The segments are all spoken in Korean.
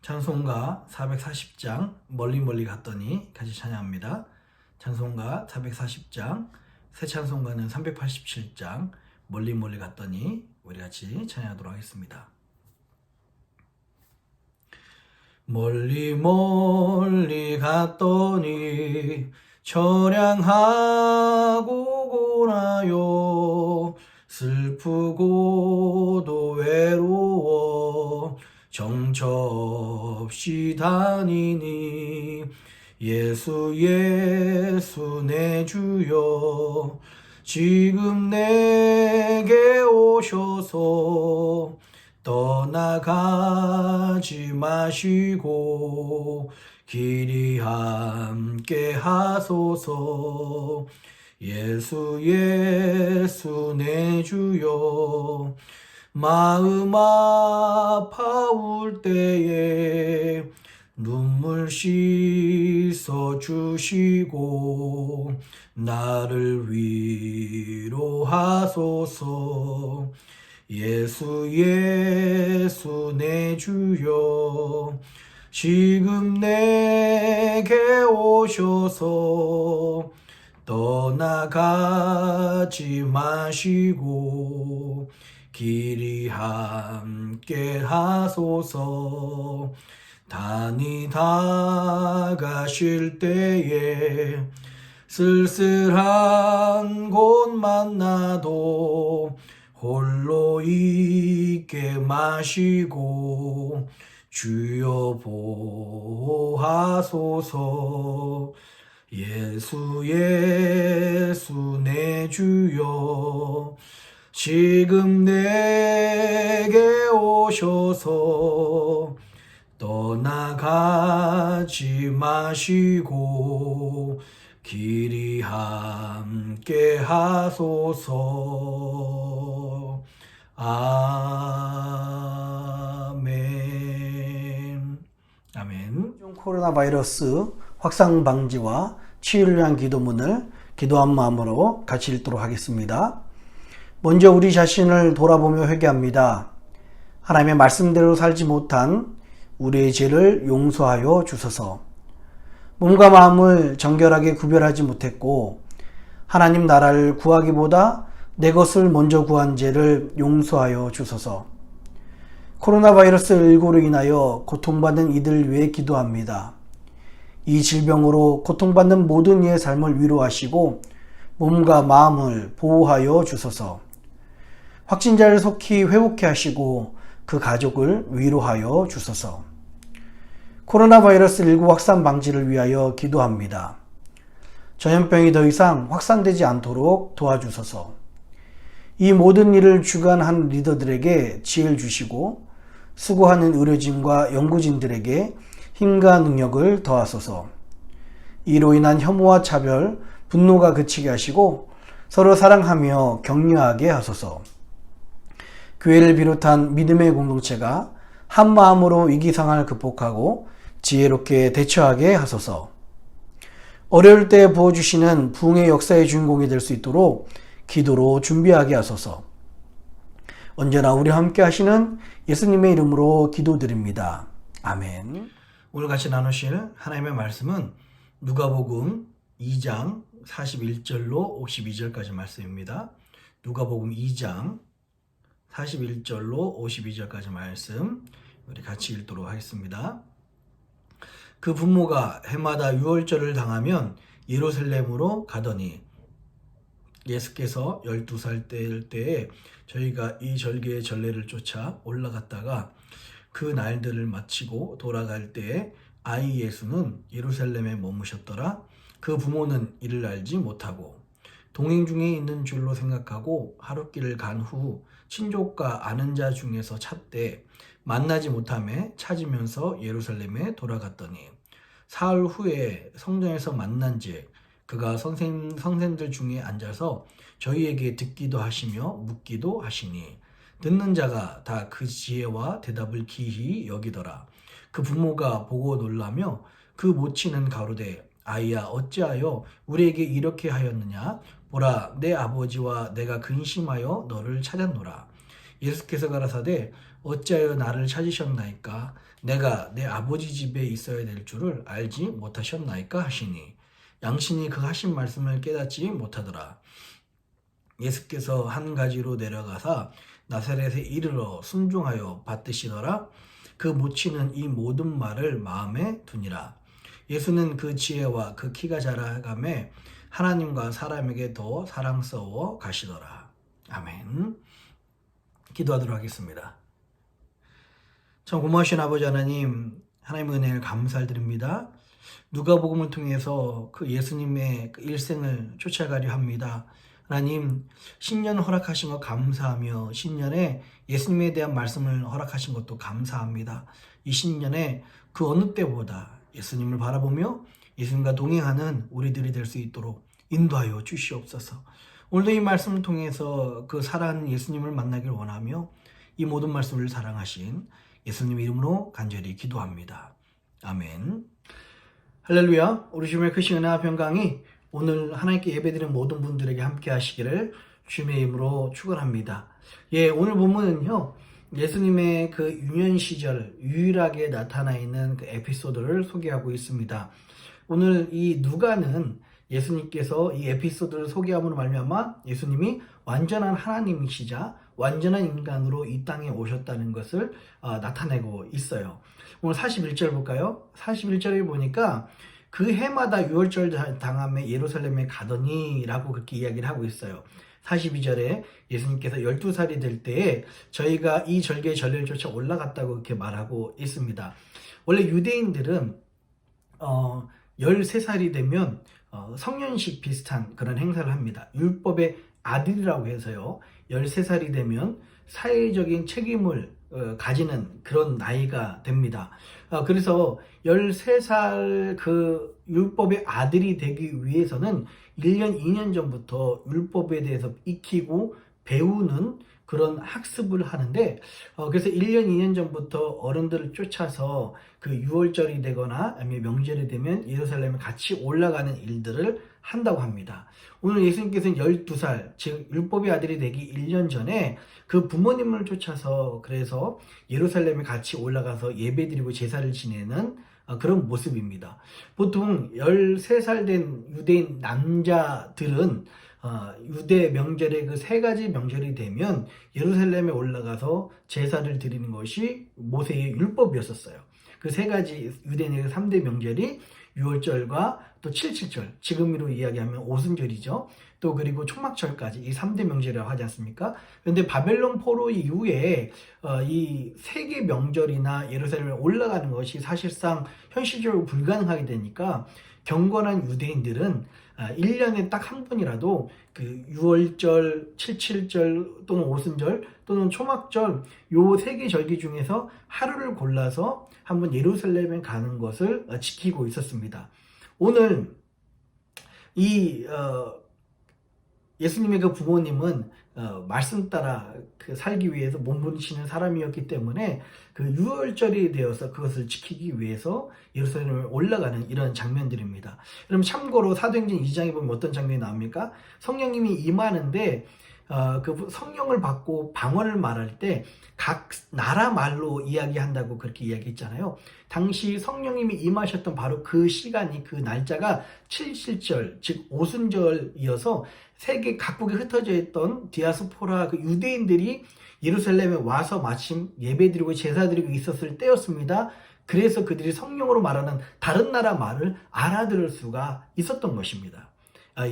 찬송가 440장 멀리 멀리 갔더니 같이 찬양합니다. 찬송가 440장, 새 찬송가는 387장 멀리 멀리 갔더니 우리 같이 찬양하도록 하겠습니다. 멀리 멀리 갔더니 처량하고 고나요 슬프고도 외로워 정처없이 다니니 예수 예수 내 주여 지금 내게 오셔서 떠나가지 마시고 길이 함께 하소서 예수 예수 내 주여 마음 아파올 때에 눈물 씻어 주시고 나를 위로하소서 예수 예수 내 주여 지금 내게 오셔서 떠나가지 마시고 길이 함께 하소서 다니다 가실 때에 쓸쓸한 곳 만나도 홀로 있게 마시고 주여 보호하소서 예수 예수 내 주여 지금 내게 오셔서 떠나가지 마시고 길이 함께 하소서 아멘. 아멘. 코로나 바이러스 확산 방지와 치유를 위한 기도문을 기도한 마음으로 같이 읽도록 하겠습니다. 먼저 우리 자신을 돌아보며 회개합니다. 하나님의 말씀대로 살지 못한 우리의 죄를 용서하여 주소서. 몸과 마음을 정결하게 구별하지 못했고 하나님 나라를 구하기보다 내 것을 먼저 구한 죄를 용서하여 주소서. 코로나 바이러스 19로 인하여 고통받는 이들 위해 기도합니다. 이 질병으로 고통받는 모든 이의 삶을 위로하시고 몸과 마음을 보호하여 주소서. 확진자를 속히 회복케 하시고 그 가족을 위로하여 주소서. 코로나 바이러스 19 확산 방지를 위하여 기도합니다. 전염병이 더 이상 확산되지 않도록 도와주소서. 이 모든 일을 주관한 리더들에게 지혜를 주시고 수고하는 의료진과 연구진들에게 힘과 능력을 더하소서. 이로 인한 혐오와 차별, 분노가 그치게 하시고 서로 사랑하며 격려하게 하소서. 교회를 비롯한 믿음의 공동체가 한 마음으로 위기 상황을 극복하고 지혜롭게 대처하게 하소서. 어려울 때 부어주시는 부흥의 역사의 주인공이 될 수 있도록 기도로 준비하게 하소서. 언제나 우리와 함께 하시는 예수님의 이름으로 기도드립니다. 아멘. 오늘 같이 나누실 하나님의 말씀은 누가복음 2장 41절로 52절까지 말씀입니다. 누가복음 2장 41절로 52절까지 말씀 우리 같이 읽도록 하겠습니다. 그 부모가 해마다 유월절을 당하면 예루살렘으로 가더니 예수께서 12살 때일 때에 저희가 이 절기의 전례를 쫓아 올라갔다가 그 날들을 마치고 돌아갈 때에 아이 예수는 예루살렘에 머무셨더라. 그 부모는 이를 알지 못하고 동행 중에 있는 줄로 생각하고 하룻길을 간 후 친족과 아는 자 중에서 찾되 만나지 못하매 찾으면서 예루살렘에 돌아갔더니 사흘 후에 성전에서 만난즉 그가 성생들 중에 앉아서 저희에게 듣기도 하시며 묻기도 하시니 듣는 자가 다 그 지혜와 대답을 기히 여기더라. 그 부모가 보고 놀라며 그 모친은 가로되 아이야 어찌하여 우리에게 이렇게 하였느냐 보라 내 아버지와 내가 근심하여 너를 찾았노라. 예수께서 가라사대 어찌하여 나를 찾으셨나이까 내가 내 아버지 집에 있어야 될 줄을 알지 못하셨나이까 하시니 양신이 그 하신 말씀을 깨닫지 못하더라. 예수께서 한 가지로 내려가사 나사렛에 이르러 순종하여 받드시더라. 그 모친은 이 모든 말을 마음에 두니라. 예수는 그 지혜와 그 키가 자라감에 하나님과 사람에게 더 사랑스러워 가시더라. 아멘. 기도하도록 하겠습니다. 참 고마우신 아버지 하나님, 하나님의 은혜를 감사드립니다. 누가복음을 통해서 그 예수님의 그 일생을 쫓아가려 합니다. 하나님, 신년 허락하신 것 감사하며 신년에 예수님에 대한 말씀을 허락하신 것도 감사합니다. 이 신년에 그 어느 때보다 예수님을 바라보며 예수님과 동행하는 우리들이 될 수 있도록 인도하여 주시옵소서. 오늘도 이 말씀을 통해서 그 사랑하는 예수님을 만나길 원하며 이 모든 말씀을 사랑하신 예수님 이름으로 간절히 기도합니다. 아멘. 할렐루야. 우리 주님의 크신 은혜와 평강이 오늘 하나님께 예배드리는 모든 분들에게 함께 하시기를 주님의 이름으로 축원합니다. 오늘 본문은요. 예수님의 그 유년 시절 유일하게 나타나 있는 그 에피소드를 소개하고 있습니다. 오늘 이 누가는 예수님께서 이 에피소드를 소개함으로 말미암아 예수님이 완전한 하나님이시자 완전한 인간으로 이 땅에 오셨다는 것을 나타내고 있어요. 오늘 41절 볼까요? 41절에 보니까 그 해마다 유월절 당함에 예루살렘에 가더니 라고 그렇게 이야기를 하고 있어요. 42절에 예수님께서 12살이 될 때에 저희가 이 절기의 전례를 쫓아 올라갔다고 그렇게 말하고 있습니다. 원래 유대인들은 13살이 되면 성년식 비슷한 그런 행사를 합니다. 율법의 아들이라고 해서요. 13살이 되면 사회적인 책임을 가지는 그런 나이가 됩니다. 그래서 13살 그 율법의 아들이 되기 위해서는 1년, 2년 전부터 율법에 대해서 익히고 배우는 그런 학습을 하는데 그래서 1년, 2년 전부터 어른들을 쫓아서 그 유월절이 되거나 아니면 명절이 되면 예루살렘에 같이 올라가는 일들을 한다고 합니다. 오늘 예수님께서는 12살, 즉 율법의 아들이 되기 1년 전에 그 부모님을 쫓아서 그래서 예루살렘에 같이 올라가서 예배드리고 제사를 지내는 그런 모습입니다. 보통 13살 된 유대인 남자들은 유대 명절의 그 3가지 명절이 되면 예루살렘에 올라가서 제사를 드리는 것이 모세의 율법이었었어요. 그 3가지 유대인의 3대 명절이 유월절과 또 7.7절, 지금으로 이야기하면 오순절이죠. 또 그리고 초막절까지 이 3대 명절이라고 하지 않습니까? 그런데 바벨론 포로 이후에 이 3개 명절이나 예루살렘에 올라가는 것이 사실상 현실적으로 불가능하게 되니까 경건한 유대인들은 1년에 딱 한 번이라도 그 6월절, 7.7절 또는 오순절 또는 초막절 요 3개 절기 중에서 하루를 골라서 한번 예루살렘에 가는 것을 지키고 있었습니다. 오늘 이 예수님의 그 부모님은 말씀 따라 그 살기 위해서 몸부림치는 사람이었기 때문에 그 유월절이 되어서 그것을 지키기 위해서 예루살렘에 올라가는 이런 장면들입니다. 그럼 참고로 사도행전 2장에 보면 어떤 장면이 나옵니까? 성령님이 임하는데 그 성령을 받고 방언을 말할 때 각 나라 말로 이야기한다고 그렇게 이야기했잖아요. 당시 성령님이 임하셨던 바로 그 시간이 그 날짜가 7.7절 즉 오순절이어서 세계 각국에 흩어져 있던 디아스포라 그 유대인들이 예루살렘에 와서 마침 예배드리고 제사드리고 있었을 때였습니다. 그래서 그들이 성령으로 말하는 다른 나라 말을 알아들을 수가 있었던 것입니다.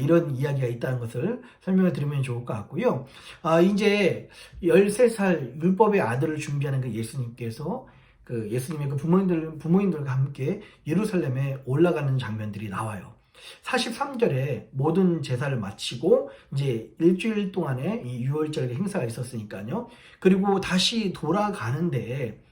이런 이야기가 있다는 것을 설명을 드리면 좋을 것 같고요. 이제 13살 율법의 아들을 준비하는 그 예수님께서 그 예수님의 그 부모님들과 함께 예루살렘에 올라가는 장면들이 나와요. 43절에 모든 제사를 마치고 이제 일주일 동안의 이 유월절 행사가 있었으니까요. 그리고 다시 돌아가는데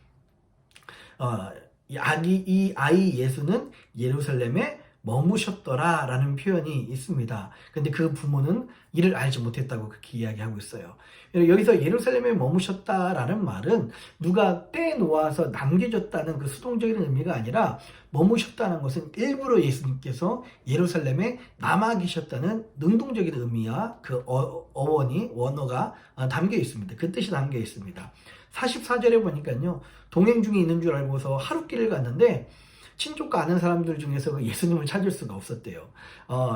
이 아이 예수는 예루살렘에 머무셨더라라는 표현이 있습니다. 근데 그 부모는 이를 알지 못했다고 그렇게 이야기하고 있어요. 여기서 예루살렘에 머무셨다라는 말은 누가 떼놓아서 남겨줬다는 그 수동적인 의미가 아니라 머무셨다는 것은 일부러 예수님께서 예루살렘에 남아 계셨다는 능동적인 의미와 그 원어가 담겨 있습니다. 그 뜻이 담겨 있습니다. 44절에 보니까요, 동행 중에 있는 줄 알고서 하룻길을 갔는데 친족과 아는 사람들 중에서 예수님을 찾을 수가 없었대요.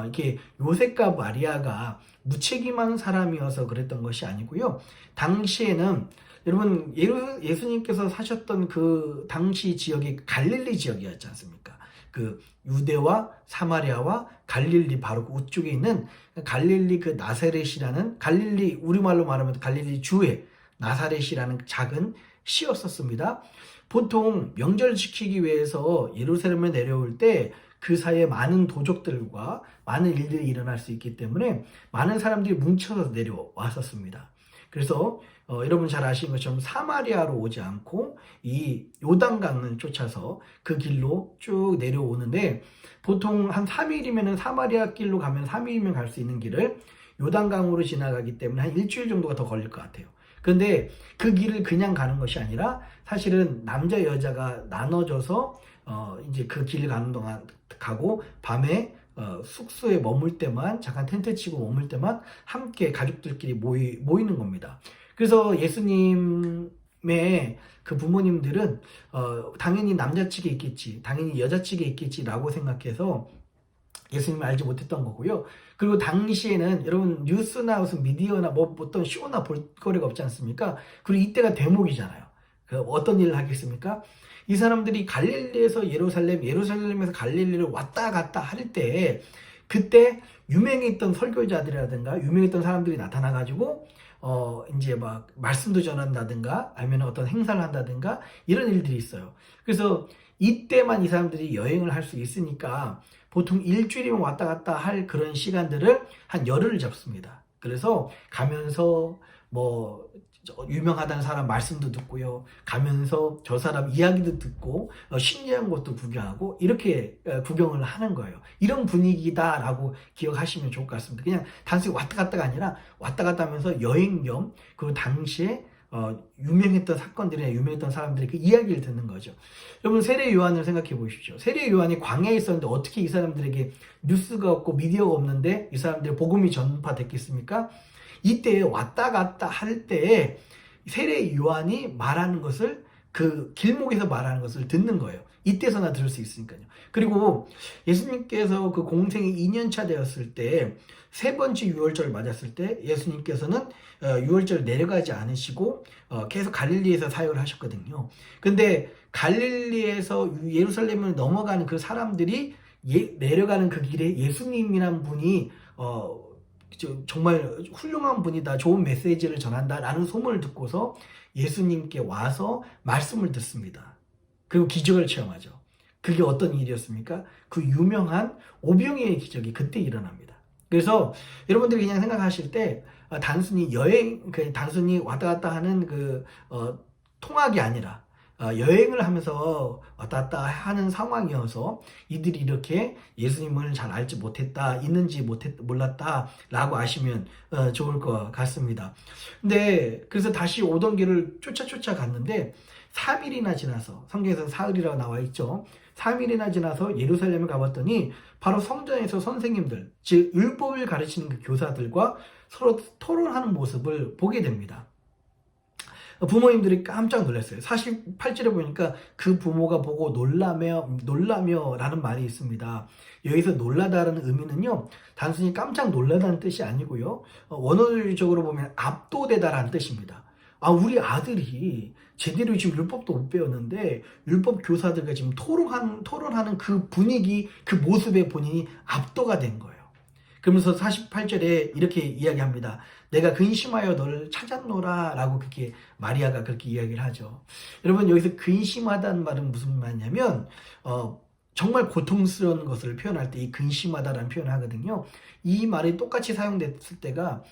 이렇게 요셉과 마리아가 무책임한 사람이어서 그랬던 것이 아니고요. 당시에는 여러분 예수님께서 사셨던 그 당시 지역이 갈릴리 지역이었지 않습니까? 그 유대와 사마리아와 갈릴리 바로 그 우쪽에 있는 갈릴리 그 나사렛이라는 갈릴리 우리말로 말하면 갈릴리 주의 나사렛이라는 작은 시였었습니다. 보통 명절 지키기 위해서 예루살렘에 내려올 때 그 사이에 많은 도적들과 많은 일들이 일어날 수 있기 때문에 많은 사람들이 뭉쳐서 내려왔었습니다. 그래서 여러분 잘 아시는 것처럼 사마리아로 오지 않고 이 요단강을 쫓아서 그 길로 쭉 내려오는데 보통 한 3일이면 사마리아 길로 가면 3일이면 갈 수 있는 길을 요단강으로 지나가기 때문에 한 일주일 정도가 더 걸릴 것 같아요. 그런데 그 길을 그냥 가는 것이 아니라 사실은 남자 여자가 나눠져서 이제 그 길을 가는 동안 가고 밤에 숙소에 머물 때만 잠깐 텐트 치고 머물 때만 함께 가족들끼리 모이는 겁니다. 그래서 예수님의 그 부모님들은 당연히 남자 측에 있겠지, 당연히 여자 측에 있겠지라고 생각해서 예수님을 알지 못했던 거고요. 그리고 당시에는 여러분 뉴스나 무슨 미디어나 뭐 어떤 쇼나 볼거리가 없지 않습니까? 그리고 이때가 대목이잖아요. 어떤 일을 하겠습니까? 이 사람들이 갈릴리에서 예루살렘에서 갈릴리를 왔다 갔다 할 때 그때 유명했던 설교자들이라든가 유명했던 사람들이 나타나가지고 이제 막 말씀도 전한다든가 아니면 어떤 행사를 한다든가 이런 일들이 있어요. 그래서 이때만 이 사람들이 여행을 할 수 있으니까 보통 일주일이면 왔다 갔다 할 그런 시간들을 한 열흘을 잡습니다. 그래서 가면서 뭐 유명하다는 사람 말씀도 듣고요. 가면서 저 사람 이야기도 듣고 신기한 것도 구경하고 이렇게 구경을 하는 거예요. 이런 분위기다라고 기억하시면 좋을 것 같습니다. 그냥 단순히 왔다 갔다가 아니라 왔다 갔다 하면서 여행 겸 그리고 당시에 유명했던 사건들이나 유명했던 사람들의 그 이야기를 듣는 거죠. 여러분 세례 요한을 생각해 보십시오. 세례 요한이 광야에 있었는데 어떻게 이 사람들에게 뉴스가 없고 미디어가 없는데 이 사람들의 복음이 전파됐겠습니까? 이때 왔다 갔다 할 때에 세례 요한이 말하는 것을 그 길목에서 말하는 것을 듣는 거예요. 이때서나 들을 수 있으니까요. 그리고 예수님께서 그 공생이 2년차 되었을 때 세 번째 유월절을 맞았을 때 예수님께서는 유월절 내려가지 않으시고 계속 갈릴리에서 사역을 하셨거든요. 근데 갈릴리에서 예루살렘을 넘어가는 그 사람들이 내려가는 그 길에 예수님이란 분이 정말 훌륭한 분이다, 좋은 메시지를 전한다라는 소문을 듣고서 예수님께 와서 말씀을 듣습니다. 그리고 기적을 체험하죠. 그게 어떤 일이었습니까? 그 유명한 오병이의 기적이 그때 일어납니다. 그래서 여러분들이 그냥 생각하실 때 단순히 단순히 왔다 갔다 하는 통학이 아니라 여행을 하면서 왔다 갔다 하는 상황이어서 이들이 이렇게 예수님을 잘 알지 못했다, 있는지 몰랐다 라고 아시면 좋을 것 같습니다. 근데 그래서 다시 오던 길을 쫓아 갔는데 3일이나 지나서, 성경에서 사흘이라고 나와 있죠. 3일이나 지나서 예루살렘에 가봤더니 바로 성전에서 선생님들, 즉 율법을 가르치는 그 교사들과 서로 토론하는 모습을 보게 됩니다. 부모님들이 깜짝 놀랐어요. 48절에 보니까 그 부모가 보고 놀라며 라는 말이 있습니다. 여기서 놀라다라는 의미는요, 단순히 깜짝 놀라다는 뜻이 아니고요, 원어적으로 보면 압도되다라는 뜻입니다. 우리 아들이 제대로 지금 율법도 못 배웠는데 율법 교사들과 지금 토론하는 그 분위기, 그 모습에 본인이 압도가 된 거예요. 그러면서 48절에 이렇게 이야기합니다. 내가 근심하여 너를 찾았노라 라고 그렇게 마리아가 그렇게 이야기를 하죠. 여러분 여기서 근심하다는 말은 무슨 말이냐면 정말 고통스러운 것을 표현할 때 이 근심하다라는 표현을 하거든요. 이 말이 똑같이 사용됐을 때가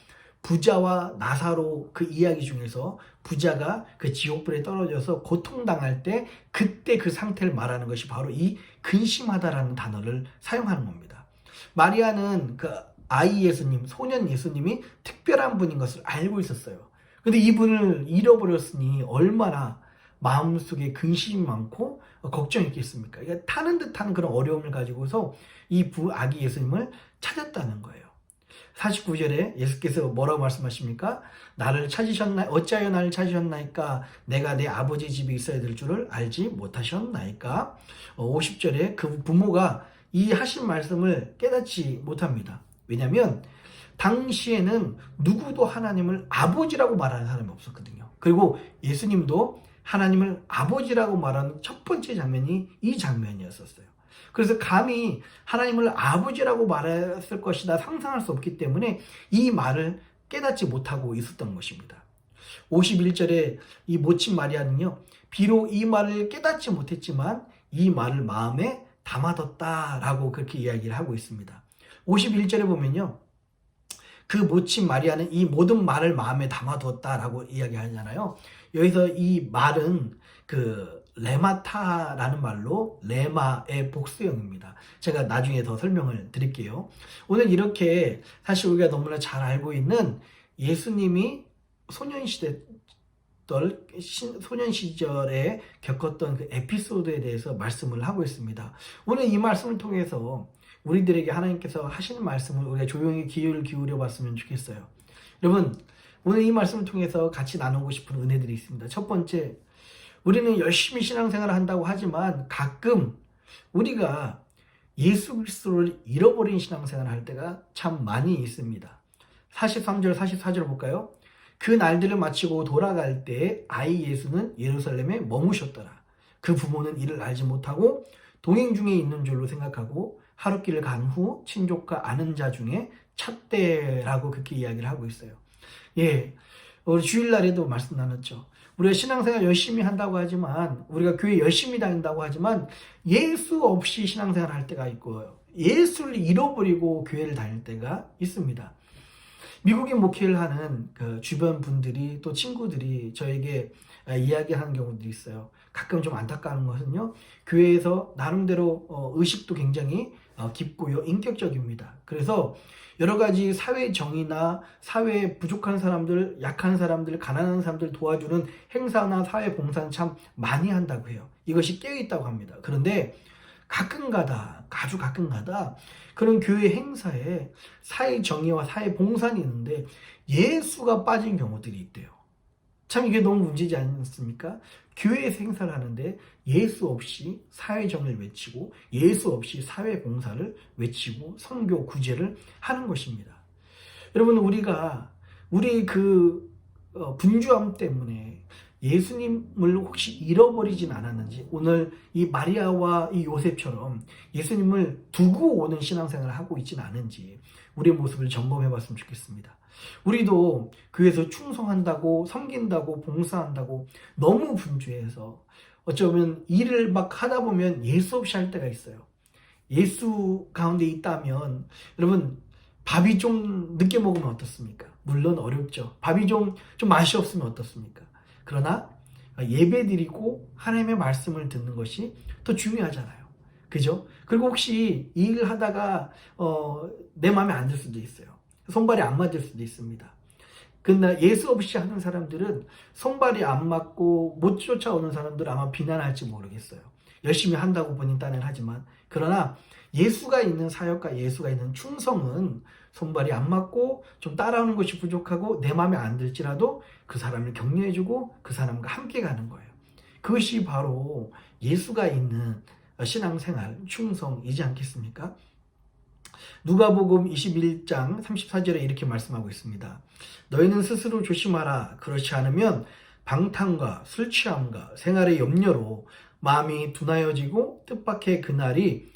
부자와 나사로 그 이야기 중에서 부자가 그 지옥불에 떨어져서 고통당할 때 그때 그 상태를 말하는 것이 바로 이 근심하다라는 단어를 사용하는 겁니다. 마리아는 그 아이 예수님, 소년 예수님이 특별한 분인 것을 알고 있었어요. 근데 이분을 잃어버렸으니 얼마나 마음속에 근심이 많고 걱정이 있겠습니까? 그러니까 타는 듯한 그런 어려움을 가지고서 이 아기 예수님을 찾았다는 거예요. 49절에 예수께서 뭐라고 말씀하십니까? 어찌하여 나를 찾으셨나이까? 내가 내 아버지 집에 있어야 될 줄을 알지 못하셨나이까? 50절에 그 부모가 이 하신 말씀을 깨닫지 못합니다. 왜냐하면 당시에는 누구도 하나님을 아버지라고 말하는 사람이 없었거든요. 그리고 예수님도 하나님을 아버지라고 말하는 첫 번째 장면이 이 장면이었었어요. 그래서 감히 하나님을 아버지라고 말했을 것이다 상상할 수 없기 때문에 이 말을 깨닫지 못하고 있었던 것입니다. 51절에 이 모친 마리아는요, 비록 이 말을 깨닫지 못했지만 이 말을 마음에 담아뒀다라고 그렇게 이야기를 하고 있습니다. 51절에 보면요, 그 모친 마리아는 이 모든 말을 마음에 담아뒀다라고 이야기하잖아요. 여기서 이 말은 그 레마타라는 말로 레마의 복수형입니다. 제가 나중에 더 설명을 드릴게요. 오늘 이렇게 사실 우리가 너무나 잘 알고 있는 예수님이 소년 시절에 겪었던 그 에피소드에 대해서 말씀을 하고 있습니다. 오늘 이 말씀을 통해서 우리들에게 하나님께서 하시는 말씀을 우리가 조용히 귀를 기울여 봤으면 좋겠어요. 여러분, 오늘 이 말씀을 통해서 같이 나누고 싶은 은혜들이 있습니다. 첫 번째, 우리는 열심히 신앙생활을 한다고 하지만 가끔 우리가 예수 그리스도를 잃어버린 신앙생활을 할 때가 참 많이 있습니다. 43절, 44절 볼까요? 그 날들을 마치고 돌아갈 때 아이 예수는 예루살렘에 머무셨더라. 그 부모는 이를 알지 못하고 동행 중에 있는 줄로 생각하고 하룻길을 간 후 친족과 아는 자 중에 찾대라고 그렇게 이야기를 하고 있어요. 예, 우리 주일날에도 말씀 나눴죠. 우리가 신앙생활 열심히 한다고 하지만, 우리가 교회 열심히 다닌다고 하지만 예수 없이 신앙생활 할 때가 있고요, 예수를 잃어버리고 교회를 다닐 때가 있습니다. 미국에 목회를 하는 그 주변 분들이, 또 친구들이 저에게 이야기하는 경우들이 있어요. 가끔 좀 안타까운 것은요, 교회에서 나름대로 의식도 굉장히 깊고요, 인격적입니다. 그래서 여러 가지 사회 정의나 사회에 부족한 사람들, 약한 사람들, 가난한 사람들 도와주는 행사나 사회 봉사는 참 많이 한다고 해요. 이것이 깨어있다고 합니다. 그런데 가끔가다, 아주 가끔가다 그런 교회 행사에 사회 정의와 사회 봉사는 있는데 예수가 빠진 경우들이 있대요. 참 이게 너무 문제지 않습니까? 교회에서 행사를 하는데 예수 없이 사회 정의를 외치고 예수 없이 사회 봉사를 외치고 선교 구제를 하는 것입니다. 여러분, 우리가 우리의 그 분주함 때문에 예수님을 혹시 잃어버리진 않았는지, 오늘 이 마리아와 이 요셉처럼 예수님을 두고 오는 신앙생활을 하고 있진 않은지 우리의 모습을 점검해 봤으면 좋겠습니다. 우리도 교회에서 충성한다고, 섬긴다고, 봉사한다고 너무 분주해서 어쩌면 일을 막 하다 보면 예수 없이 할 때가 있어요. 예수 가운데 있다면 여러분, 밥이 좀 늦게 먹으면 어떻습니까? 물론 어렵죠. 밥이 좀 맛이 없으면 어떻습니까? 그러나 예배 드리고 하나님의 말씀을 듣는 것이 더 중요하잖아요. 그죠? 그리고 혹시 이 일을 하다가 내 마음에 안 들 수도 있어요. 손발이 안 맞을 수도 있습니다. 그러나 예수 없이 하는 사람들은 손발이 안 맞고 못 쫓아오는 사람들은 아마 비난할지 모르겠어요. 열심히 한다고 본인 딴에는 하지만, 그러나 예수가 있는 사역과 예수가 있는 충성은 손발이 안 맞고 좀 따라오는 것이 부족하고 내 마음에 안 들지라도 그 사람을 격려해주고 그 사람과 함께 가는 거예요. 그것이 바로 예수가 있는 신앙생활, 충성이지 않겠습니까? 누가복음 21장 34절에 이렇게 말씀하고 있습니다. 너희는 스스로 조심하라. 그렇지 않으면 방탕과 술 취함과 생활의 염려로 마음이 둔하여지고 뜻밖의 그날이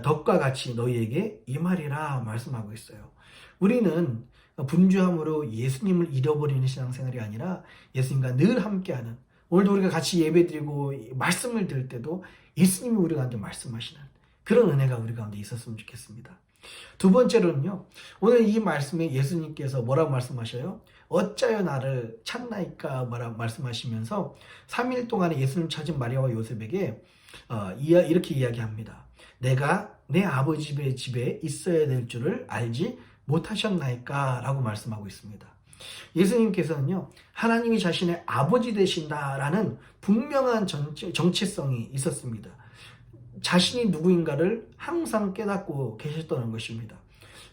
덕과 같이 너희에게 임하리라 말씀하고 있어요. 우리는 분주함으로 예수님을 잃어버리는 신앙생활이 아니라 예수님과 늘 함께하는, 오늘도 우리가 같이 예배드리고 말씀을 들을 때도 예수님이 우리 가운데 말씀하시는 그런 은혜가 우리 가운데 있었으면 좋겠습니다. 두 번째로는요, 오늘 이 말씀에 예수님께서 뭐라고 말씀하셔요? 어짜여 나를 찾나이까 뭐라고 말씀하시면서 3일 동안에 예수님 찾은 마리아와 요셉에게 이렇게 이야기합니다. 내가 내 아버지 집에 있어야 될 줄을 알지 못하셨나이까 라고 말씀하고 있습니다. 예수님께서는요, 하나님이 자신의 아버지 되신다라는 분명한 정체성이 있었습니다. 자신이 누구인가를 항상 깨닫고 계셨다는 것입니다.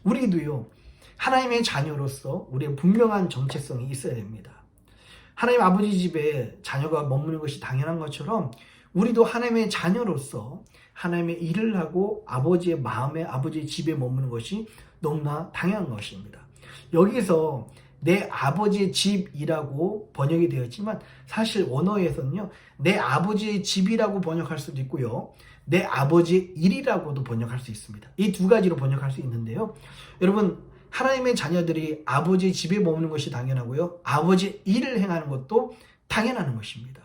우리도요, 하나님의 자녀로서 우리의 분명한 정체성이 있어야 됩니다. 하나님 아버지 집에 자녀가 머무는 것이 당연한 것처럼 우리도 하나님의 자녀로서 하나님의 일을 하고 아버지의 마음에 아버지의 집에 머무는 것이 너무나 당연한 것입니다. 여기서 내 아버지의 집이라고 번역이 되었지만 사실 원어에서는요, 내 아버지의 집이라고 번역할 수도 있고요, 내 아버지의 일이라고도 번역할 수 있습니다. 이 두 가지로 번역할 수 있는데요, 여러분, 하나님의 자녀들이 아버지의 집에 머무는 것이 당연하고요, 아버지의 일을 행하는 것도 당연한 것입니다.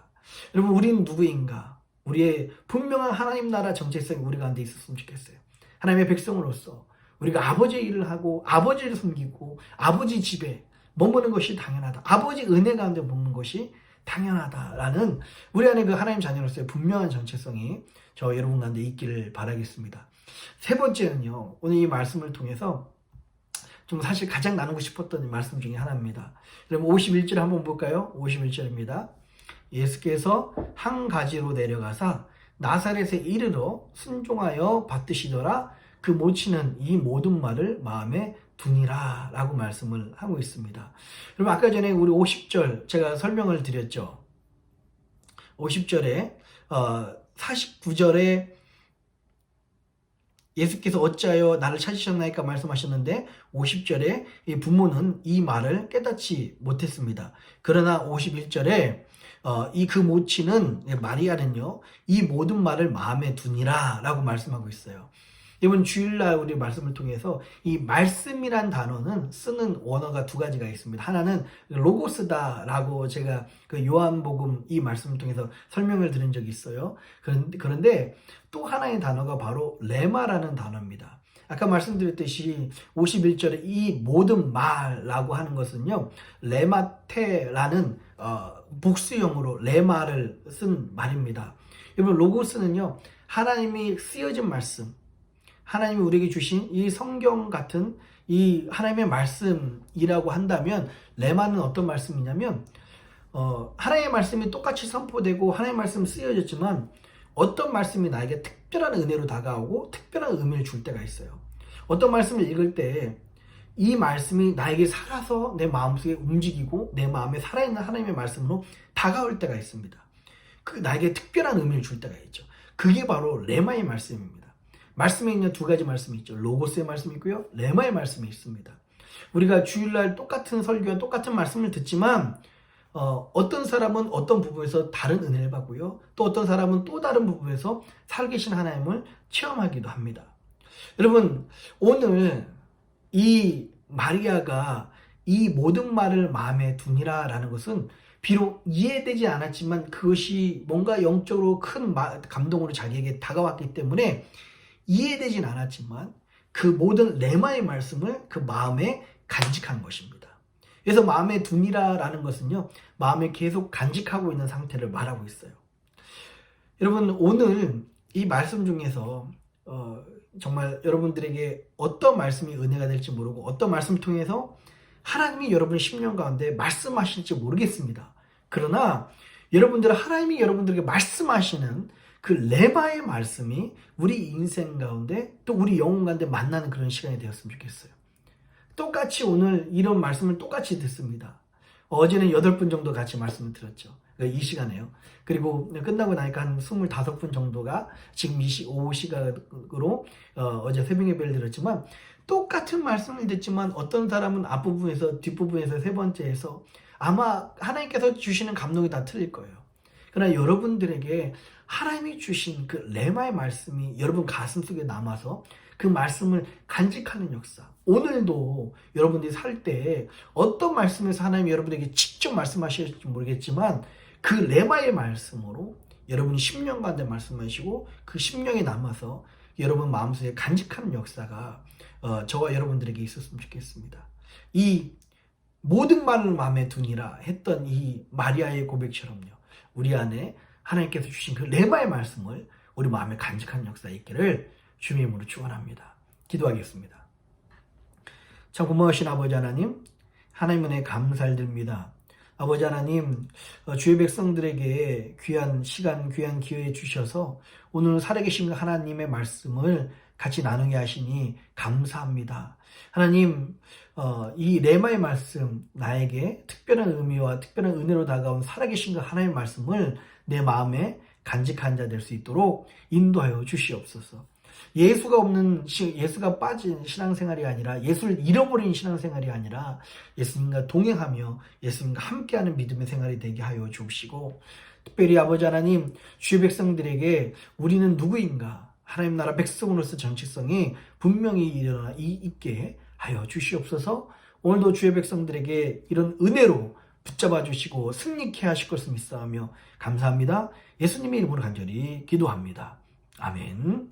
여러분, 우리는 누구인가? 우리의 분명한 하나님 나라 정체성이 우리 가운데 있었으면 좋겠어요. 하나님의 백성으로서 우리가 아버지의 일을 하고 아버지를 섬기고 아버지 집에 머무는 것이 당연하다. 아버지 은혜 가운데 머무는 것이 당연하다라는 우리 안에 그 하나님 자녀로서의 분명한 정체성이 저 여러분 가운데 있기를 바라겠습니다. 세 번째는요, 오늘 이 말씀을 통해서 좀 사실 가장 나누고 싶었던 말씀 중에 하나입니다. 그럼 51절 한번 볼까요? 51절입니다. 예수께서 한 가지로 내려가사 나사렛에 이르러 순종하여 받드시더라. 그 모치는 이 모든 말을 마음에 두니라 라고 말씀을 하고 있습니다. 여러분, 아까 전에 우리 50절 제가 설명을 드렸죠. 50절에 49절에 예수께서 어찌하여 나를 찾으셨나이까 말씀하셨는데 50절에 이 부모는 이 말을 깨닫지 못했습니다. 그러나 51절에 이 그 모치는 마리아는요, 이 모든 말을 마음에 두니라 라고 말씀하고 있어요. 이번 주일날 우리 말씀을 통해서 이 말씀이란 단어는 쓰는 원어가 두 가지가 있습니다. 하나는 로고스다라고 제가 그 요한복음 이 말씀을 통해서 설명을 드린 적이 있어요. 그런데 또 하나의 단어가 바로 레마라는 단어입니다. 아까 말씀드렸듯이 51절에 이 모든 말라고 하는 것은요, 레마테라는 복수형으로 레마를 쓴 말입니다. 여러분, 로고스는요, 하나님이 쓰여진 말씀, 하나님이 우리에게 주신 이 성경 같은 이 하나님의 말씀이라고 한다면, 레마는 어떤 말씀이냐면 하나님의 말씀이 똑같이 선포되고 하나님의 말씀이 쓰여졌지만 어떤 말씀이 나에게 특별한 은혜로 다가오고 특별한 의미를 줄 때가 있어요. 어떤 말씀을 읽을 때 이 말씀이 나에게 살아서 내 마음속에 움직이고 내 마음에 살아있는 하나님의 말씀으로 다가올 때가 있습니다. 그 나에게 특별한 의미를 줄 때가 있죠. 그게 바로 레마의 말씀입니다. 말씀에 있는 두 가지 말씀이 있죠. 로고스의 말씀이 있고요, 레마의 말씀이 있습니다. 우리가 주일날 똑같은 설교와 똑같은 말씀을 듣지만 어떤 사람은 어떤 부분에서 다른 은혜를 받고요, 또 어떤 사람은 또 다른 부분에서 살아계신 하나님을 체험하기도 합니다. 여러분, 오늘 이 마리아가 이 모든 말을 마음에 두니라 라는 것은 비록 이해되지 않았지만 그것이 뭔가 영적으로 큰 감동으로 자기에게 다가왔기 때문에 이해되진 않았지만 그 모든 레마의 말씀을 그 마음에 간직한 것입니다. 그래서 마음에 두니라 라는 것은요, 마음에 계속 간직하고 있는 상태를 말하고 있어요. 여러분, 오늘 이 말씀 중에서 정말 여러분들에게 어떤 말씀이 은혜가 될지 모르고 어떤 말씀을 통해서 하나님이 여러분의 심령 가운데 말씀하실지 모르겠습니다. 그러나 여러분들은 하나님이 여러분들에게 말씀하시는 그 레마의 말씀이 우리 인생 가운데 또 우리 영혼 가운데 만나는 그런 시간이 되었으면 좋겠어요. 똑같이 오늘 이런 말씀을 똑같이 듣습니다. 어제는 8분 정도 같이 말씀을 들었죠. 이 시간에요. 그리고 끝나고 나니까 한 25분 정도가 지금 오후 시각으로 어제 새벽 예배를 들었지만 똑같은 말씀을 듣지만 어떤 사람은 앞부분에서 뒷부분에서 세 번째에서 아마 하나님께서 주시는 감동이 다 틀릴 거예요. 그러나 여러분들에게 하나님이 주신 그 레마의 말씀이 여러분 가슴속에 남아서 그 말씀을 간직하는 역사, 오늘도 여러분들이 살 때 어떤 말씀에서 하나님이 여러분에게 직접 말씀하실지 모르겠지만 그 레마의 말씀으로 여러분이 10년 가운데 말씀하시고 그 10년이 남아서 여러분 마음속에 간직하는 역사가 저와 여러분들에게 있었으면 좋겠습니다. 이 모든 말을 마음에 두니라 했던 이 마리아의 고백처럼요. 우리 안에 하나님께서 주신 그 레마의 말씀을 우리 마음에 간직하는 역사 있기를 주님의 이름으로 축원합니다. 기도하겠습니다. 참 고마우신 아버지 하나님, 하나님 은혜 감사를 드립니다. 아버지 하나님, 주의 백성들에게 귀한 시간, 귀한 기회 주셔서 오늘 살아계신 하나님의 말씀을 같이 나누게 하시니 감사합니다. 하나님, 이 레마의 말씀, 나에게 특별한 의미와 특별한 은혜로 다가온 살아계신 하나님의 말씀을 내 마음에 간직한 자 될 수 있도록 인도하여 주시옵소서. 예수가 빠진 신앙생활이 아니라, 예수를 잃어버린 신앙생활이 아니라 예수님과 동행하며 예수님과 함께하는 믿음의 생활이 되게 하여 주옵시고, 특별히 아버지 하나님, 주의 백성들에게 우리는 누구인가, 하나님 나라 백성으로서 정체성이 분명히 일어나 있게 하여 주시옵소서. 오늘도 주의 백성들에게 이런 은혜로 붙잡아 주시고 승리케 하실 것을 믿사오며 감사합니다. 예수님의 이름으로 간절히 기도합니다. 아멘.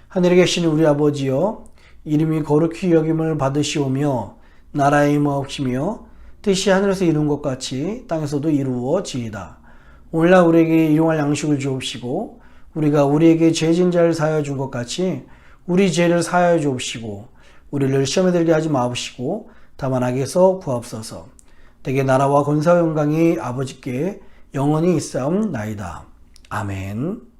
하늘에 계신 우리 아버지여, 이름이 거룩히 여김을 받으시오며 나라의 임하옵시며 뜻이 하늘에서 이룬 것 같이 땅에서도 이루어지이다. 오늘날 우리에게 일용할 양식을 주옵시고, 우리가 우리에게 죄진 자를 사하여 준 것 같이 우리 죄를 사하여 주옵시고, 우리를 시험에 들게 하지 마옵시고 다만 악에서 구하옵소서. 대개 나라와 권세와 영광이 아버지께 영원히 있사옵나이다. 아멘.